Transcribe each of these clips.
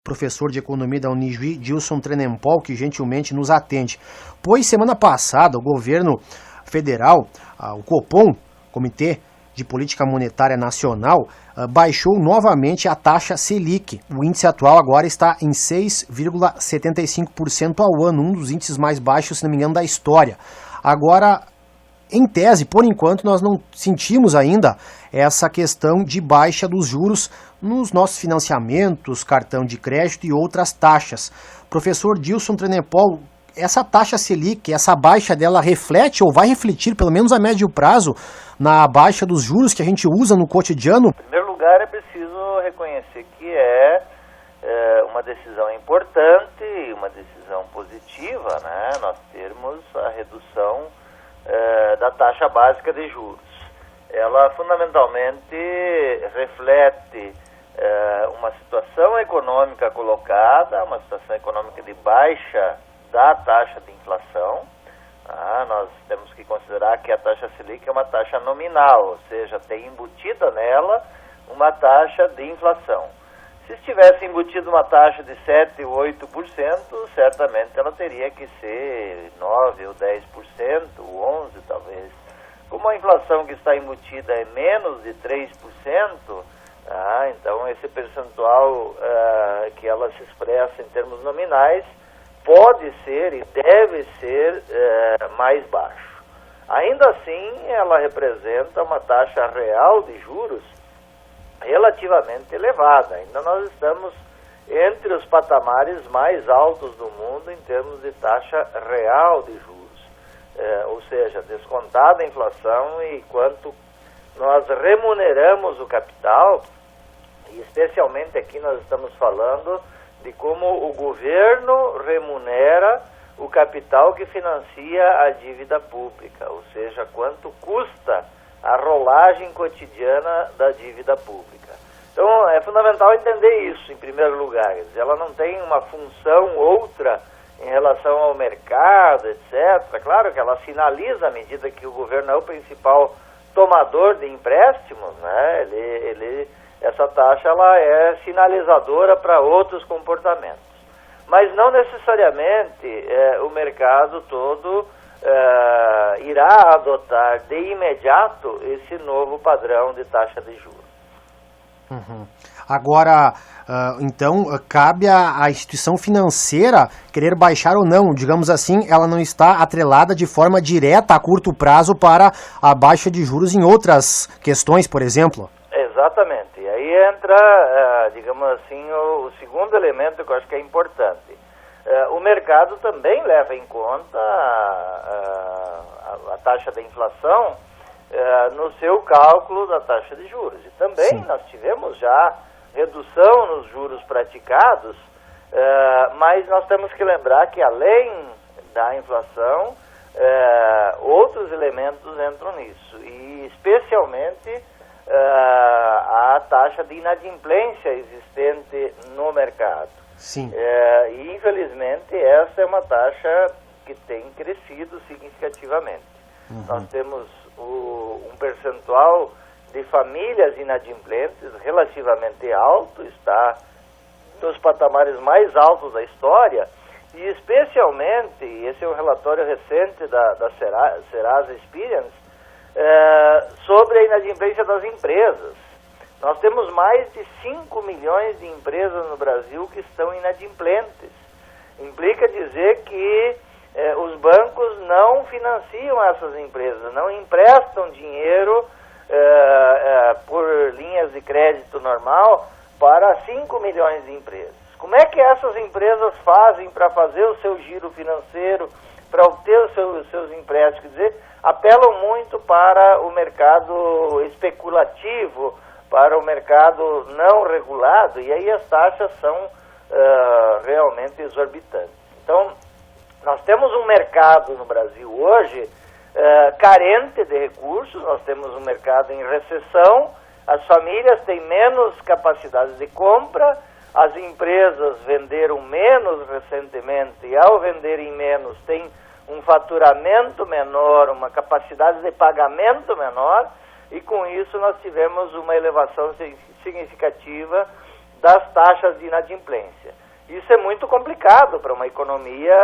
professor de economia da Unijuí, Dilson Trenempol, que gentilmente nos atende. Pois semana passada o governo federal, o Copom, Comitê de Política Monetária Nacional, baixou novamente a taxa Selic. O índice atual agora está em 6,75% ao ano, um dos índices mais baixos, se não me engano, da história. Agora, em tese, por enquanto, nós não sentimos ainda essa questão de baixa dos juros nos nossos financiamentos, cartão de crédito e outras taxas. Professor Dilson Trenempol, essa taxa Selic, essa baixa dela reflete ou vai refletir, pelo menos a médio prazo, na baixa dos juros que a gente usa no cotidiano? Em primeiro lugar, é preciso reconhecer que é uma decisão importante, uma decisão positiva, né? Nós termos a redução da taxa básica de juros. Ela fundamentalmente reflete uma situação econômica colocada, uma situação econômica de baixa da taxa de inflação. Nós temos que considerar que a taxa Selic é uma taxa nominal, ou seja, tem embutida nela uma taxa de inflação. Se estivesse embutida uma taxa de 7% ou 8%, certamente ela teria que ser 9% ou 10%, ou 11% talvez. Como a inflação que está embutida é menos de 3%, então esse percentual que ela se expressa em termos nominais pode ser e deve ser mais baixo. Ainda assim, ela representa uma taxa real de juros relativamente elevada. Ainda nós estamos entre os patamares mais altos do mundo em termos de taxa real de juros, ou seja, descontada a inflação e quanto nós remuneramos o capital, e especialmente aqui nós estamos falando de como o governo remunera o capital que financia a dívida pública, ou seja, quanto custa a rolagem cotidiana da dívida pública. Então, é fundamental entender isso, em primeiro lugar. Ela não tem uma função outra em relação ao mercado, etc. Claro que ela sinaliza, à medida que o governo é o principal tomador de empréstimos, né? Essa taxa ela é sinalizadora para outros comportamentos. Mas não necessariamente o mercado todo irá adotar de imediato esse novo padrão de taxa de juros. Uhum. Agora, então, cabe à instituição financeira querer baixar ou não. Digamos assim, ela não está atrelada de forma direta a curto prazo para a baixa de juros em outras questões, por exemplo? Exatamente. E aí entra, digamos assim, o segundo elemento que eu acho que é importante. O mercado também leva em conta a taxa da inflação no seu cálculo da taxa de juros. E também Sim. Nós tivemos já redução nos juros praticados, mas nós temos que lembrar que além da inflação, outros elementos entram nisso, e especialmente a taxa de inadimplência existente no mercado. Sim. E infelizmente essa é uma taxa que tem crescido significativamente. Uhum. Nós temos um percentual de famílias inadimplentes relativamente alto, está nos patamares mais altos da história, e especialmente, esse é um relatório recente da Serasa Experience, sobre a inadimplência das empresas. Nós temos mais de 5 milhões de empresas no Brasil que estão inadimplentes. Implica dizer que os bancos não financiam essas empresas, não emprestam dinheiro por linhas de crédito normal para 5 milhões de empresas. Como é que essas empresas fazem para fazer o seu giro financeiro, para obter os seus empréstimos? Quer dizer, apelam muito para o mercado especulativo, para o mercado não regulado, e aí as taxas são realmente exorbitantes. Então, nós temos um mercado no Brasil hoje carente de recursos, nós temos um mercado em recessão, as famílias têm menos capacidade de compra, as empresas venderam menos recentemente, e ao venderem menos têm um faturamento menor, uma capacidade de pagamento menor, e com isso nós tivemos uma elevação significativa das taxas de inadimplência. Isso é muito complicado para uma economia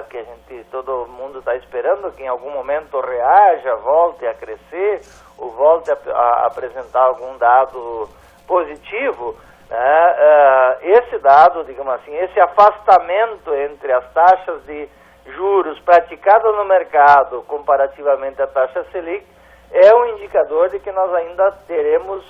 que todo mundo está esperando que em algum momento reaja, volte a crescer, ou volte a apresentar algum dado positivo. Esse dado, digamos assim, esse afastamento entre as taxas de juros praticadas no mercado comparativamente à taxa Selic é um indicador de que nós ainda teremos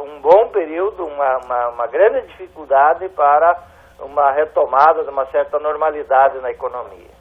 um bom período, uma grande dificuldade para uma retomada de uma certa normalidade na economia.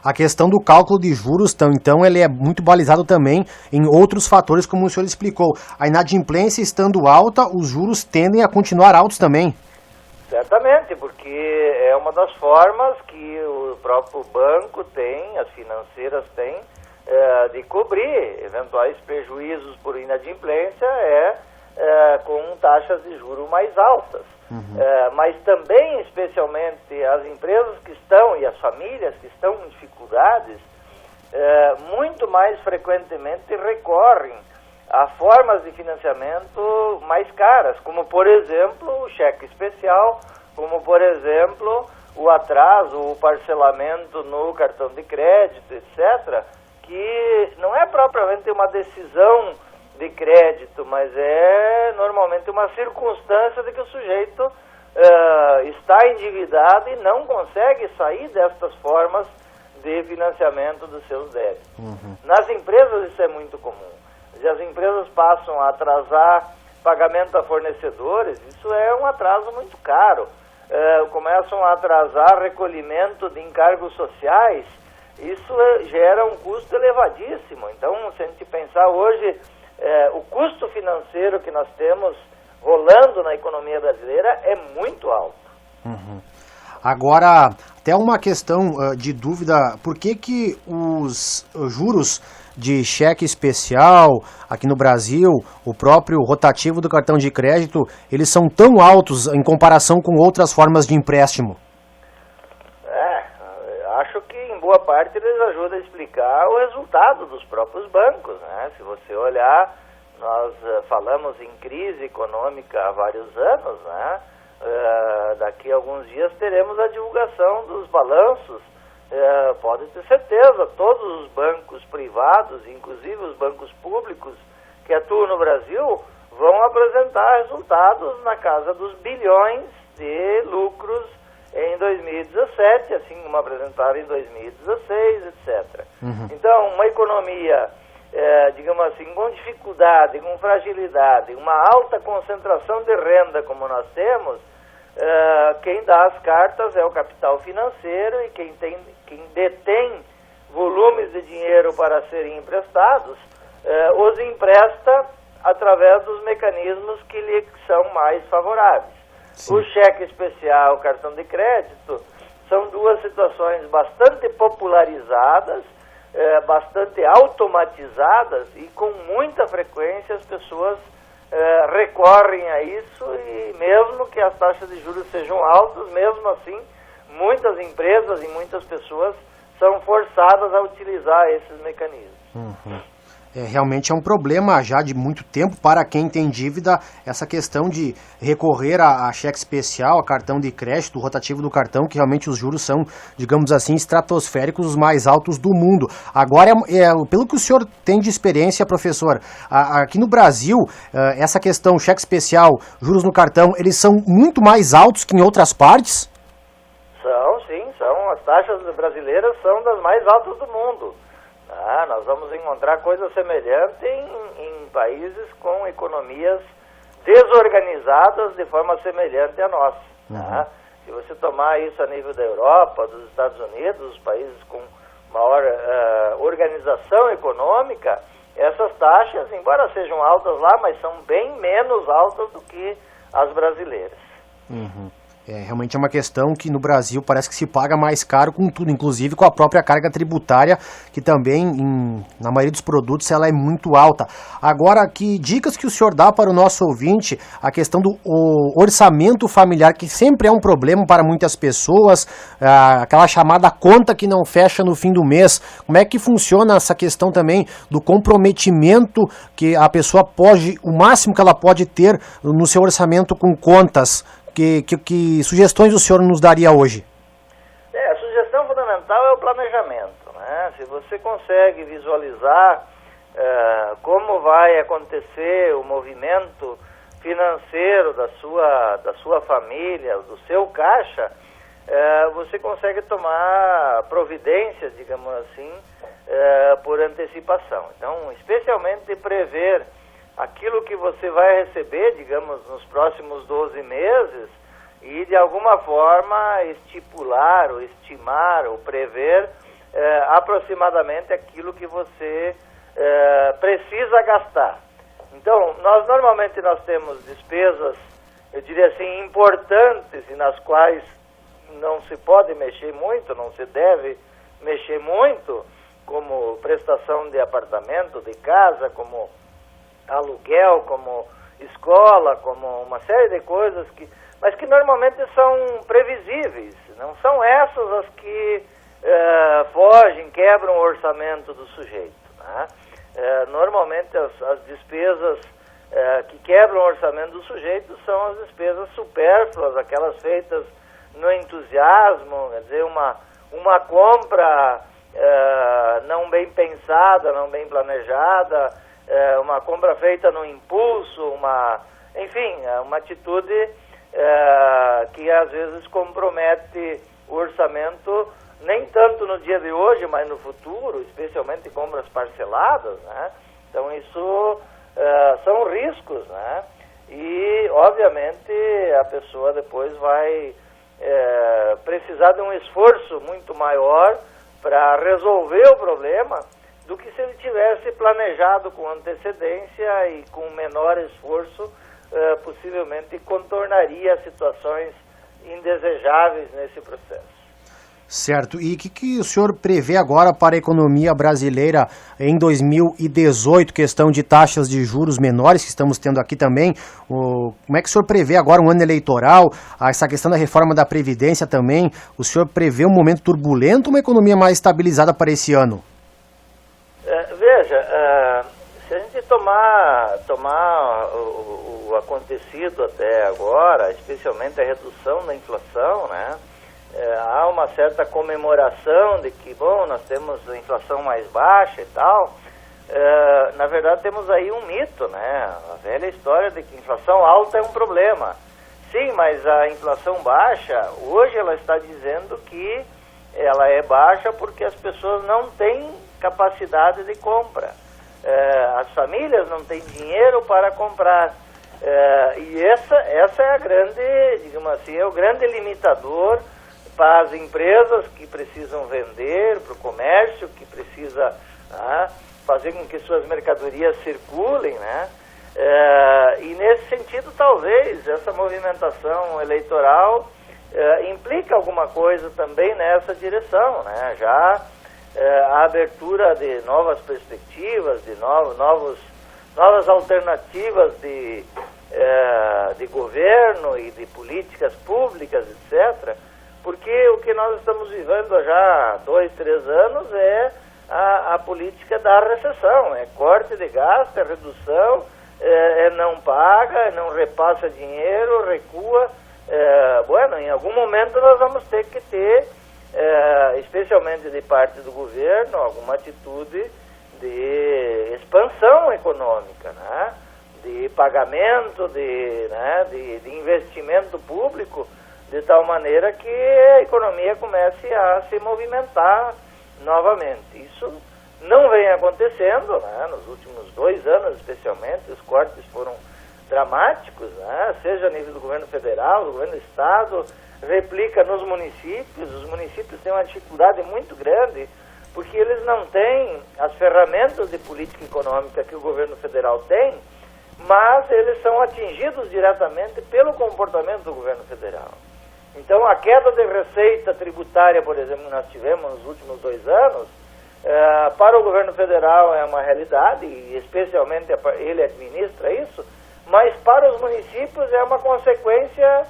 A questão do cálculo de juros, então, ele é muito balizado também em outros fatores, como o senhor explicou. A inadimplência estando alta, os juros tendem a continuar altos também. Certamente, porque é uma das formas que o próprio banco tem, as financeiras têm, de cobrir eventuais prejuízos por inadimplência com taxas de juros mais altas. Mas também, especialmente, as empresas que estão e as famílias que estão em dificuldades, muito mais frequentemente recorrem a formas de financiamento mais caras, como, por exemplo, o cheque especial, como, por exemplo, o atraso, o parcelamento no cartão de crédito, etc., que não é propriamente uma decisão de crédito, mas é normalmente uma circunstância de que o sujeito está endividado e não consegue sair destas formas de financiamento dos seus débitos. Nas empresas isso é muito comum. Se as empresas passam a atrasar pagamento a fornecedores, isso é um atraso muito caro. Começam a atrasar recolhimento de encargos sociais, isso gera um custo elevadíssimo. Então, se a gente pensar hoje, o custo financeiro que nós temos rolando na economia brasileira é muito alto. Agora, até uma questão de dúvida, por que os juros de cheque especial aqui no Brasil, o próprio rotativo do cartão de crédito, eles são tão altos em comparação com outras formas de empréstimo? Acho que em boa parte eles ajudam a explicar o resultado dos próprios bancos, né? Se você olhar, nós falamos em crise econômica há vários anos, né? Daqui a alguns dias teremos a divulgação dos balanços. Pode ter certeza, todos os bancos privados, inclusive os bancos públicos que atuam no Brasil, vão apresentar resultados na casa dos bilhões de lucros em 2017, assim como apresentaram em 2016, etc. Então, uma economia, digamos assim, com dificuldade, com fragilidade, uma alta concentração de renda como nós temos, quem dá as cartas é o capital financeiro e quem detém volumes de dinheiro para serem emprestados, os empresta através dos mecanismos que lhe são mais favoráveis. Sim. O cheque especial, o cartão de crédito, são duas situações bastante popularizadas, bastante automatizadas e com muita frequência as pessoas recorrem a isso e mesmo que as taxas de juros sejam altas, mesmo assim, muitas empresas e muitas pessoas são forçadas a utilizar esses mecanismos. Realmente é um problema já de muito tempo para quem tem dívida, essa questão de recorrer a cheque especial, a cartão de crédito, o rotativo do cartão, que realmente os juros são, digamos assim, estratosféricos, os mais altos do mundo. Agora, pelo que o senhor tem de experiência, professor, aqui no Brasil, essa questão, cheque especial, juros no cartão, eles são muito mais altos que em outras partes? Sim, são. As taxas brasileiras são das mais altas do mundo. Nós vamos encontrar coisas semelhantes em países com economias desorganizadas de forma semelhante à nossa. Se você tomar isso a nível da Europa, dos Estados Unidos, os países com maior organização econômica, essas taxas, embora sejam altas lá, mas são bem menos altas do que as brasileiras. Realmente é uma questão que no Brasil parece que se paga mais caro com tudo, inclusive com a própria carga tributária, que também, na maioria dos produtos, ela é muito alta. Agora, que dicas que o senhor dá para o nosso ouvinte, a questão do orçamento familiar, que sempre é um problema para muitas pessoas, aquela chamada conta que não fecha no fim do mês. Como é que funciona essa questão também do comprometimento que a pessoa pode, o máximo que ela pode ter no seu orçamento com contas? Que sugestões o senhor nos daria hoje? A sugestão fundamental é o planejamento, né? Se você consegue visualizar como vai acontecer o movimento financeiro da sua família, do seu caixa, você consegue tomar providências, digamos assim, por antecipação. Então, especialmente prever aquilo que você vai receber, digamos, nos próximos 12 meses e, de alguma forma, estipular ou estimar ou prever aproximadamente aquilo que você precisa gastar. Então, normalmente nós temos despesas, eu diria assim, importantes e nas quais não se pode mexer muito, não se deve mexer muito, como prestação de apartamento, de casa, como aluguel, como escola, como uma série de coisas mas que normalmente são previsíveis, não são essas as que fogem, quebram o orçamento do sujeito, né? Normalmente as despesas que quebram o orçamento do sujeito são as despesas supérfluas, aquelas feitas no entusiasmo, quer dizer, uma compra não bem pensada, não bem planejada, uma compra feita no impulso, uma atitude que às vezes compromete o orçamento, nem tanto no dia de hoje, mas no futuro, especialmente compras parceladas, né? Então isso são riscos, né? E obviamente a pessoa depois vai precisar de um esforço muito maior para resolver o problema do que se ele tivesse planejado com antecedência e com menor esforço, possivelmente contornaria situações indesejáveis nesse processo. Certo. E o que o senhor prevê agora para a economia brasileira em 2018, questão de taxas de juros menores que estamos tendo aqui também? Como é que o senhor prevê agora um ano eleitoral, essa questão da reforma da Previdência também? O senhor prevê um momento turbulento ou uma economia mais estabilizada para esse ano? Veja, se a gente tomar o acontecido até agora, especialmente a redução da inflação, né? Há uma certa comemoração de que, nós temos a inflação mais baixa e tal. Na verdade, temos aí um mito, né? A velha história de que inflação alta é um problema. Sim, mas a inflação baixa, hoje ela está dizendo que ela é baixa porque as pessoas não têm capacidade de compra. As famílias não têm dinheiro para comprar. E essa é a grande, digamos assim, é o grande limitador para as empresas que precisam vender, para o comércio que precisa fazer com que suas mercadorias circulem, né? E nesse sentido, talvez, essa movimentação eleitoral implica alguma coisa também nessa direção, né? Já a abertura de novas perspectivas, de novas alternativas de governo e de políticas públicas, etc., porque o que nós estamos vivendo há já 2, 3 anos é a política da recessão, é corte de gasto, é redução, não paga, não repassa dinheiro, recua. Em algum momento nós vamos ter que ter, especialmente de parte do governo, alguma atitude de expansão econômica, né? De pagamento, de investimento público, de tal maneira que a economia comece a se movimentar novamente. Isso não vem acontecendo, né? Nos últimos 2 anos, especialmente, os cortes foram dramáticos, né? Seja a nível do governo federal, do governo do estado, replica nos municípios. Os municípios têm uma dificuldade muito grande, porque eles não têm as ferramentas de política econômica que o governo federal tem, mas eles são atingidos diretamente pelo comportamento do governo federal. Então, a queda de receita tributária, por exemplo, que nós tivemos nos últimos 2 anos, para o governo federal é uma realidade, e especialmente ele administra isso, mas para os municípios é uma consequência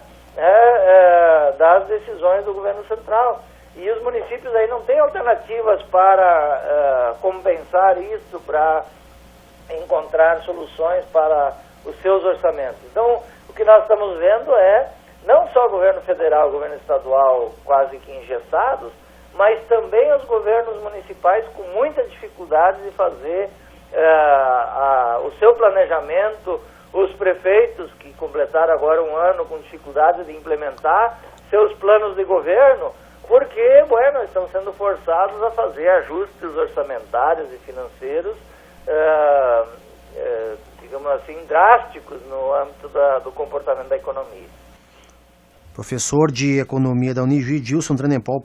das decisões do governo central. E os municípios aí não têm alternativas para compensar isso, para encontrar soluções para os seus orçamentos. Então, o que nós estamos vendo é não só o governo federal, o governo estadual quase que engessados, mas também os governos municipais com muita dificuldade de fazer o seu planejamento, os prefeitos que completaram agora um ano com dificuldade de implementar seus planos de governo, porque, bueno, estão sendo forçados a fazer ajustes orçamentários e financeiros, digamos assim, drásticos no âmbito do comportamento da economia. Professor de Economia da Unijuí, Gilson Tranenpol.